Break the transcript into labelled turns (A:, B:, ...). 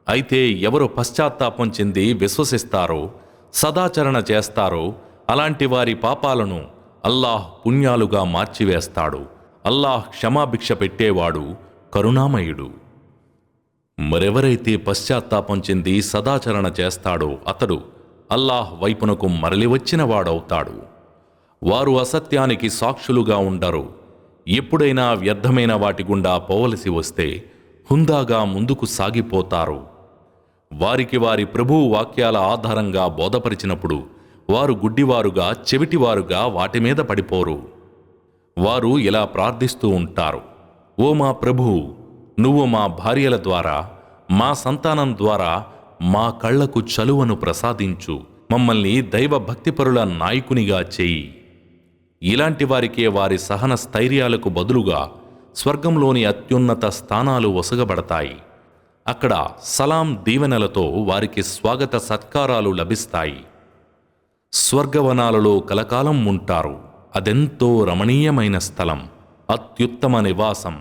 A: అయితే ఎవరు పశ్చాత్తాపం చెంది విశ్వసిస్తారో, సదాచరణ చేస్తారో అలాంటి వారి పాపాలను అల్లాహ్ పుణ్యాలుగా మార్చివేస్తాడు. అల్లాహ్ క్షమాభిక్ష పెట్టేవాడు, కరుణామయుడు. మరెవరైతే పశ్చాత్తాపం చెంది సదాచరణ చేస్తాడో అతడు అల్లాహ్ వైపునకు మరలివచ్చినవాడవుతాడు. వారు అసత్యానికి సాక్షులుగా ఉండరు. ఎప్పుడైనా వ్యర్థమైన వాటి గుండా పోవలసి వస్తే హుందాగా ముందుకు సాగిపోతారు. వారికి వారి ప్రభువు వాక్యాల ఆధారంగా బోధపరిచినప్పుడు వారు గుడ్డివారుగా, చెవిటివారుగా వాటి మీద పడిపోరు. వారు ఇలా ప్రార్థిస్తూ ఉంటారు: ఓ మా ప్రభువు, నువ్వు మా భార్యల ద్వారా, మా సంతానం ద్వారా మా కళ్లకు చలువను ప్రసాదించు. మమ్మల్ని దైవభక్తిపరుల నాయకునిగా చేయి. ఇలాంటి వారికే వారి సహన స్థైర్యాలకు బదులుగా స్వర్గంలోని అత్యున్నత స్థానాలు ఒసగబడతాయి. అక్కడ సలాం దీవెనలతో వారికి స్వాగత సత్కారాలు లభిస్తాయి. స్వర్గవనాలలో కలకాలం ఉంటారు. అదెంతో రమణీయమైన స్థలం, అత్యుత్తమ నివాసం.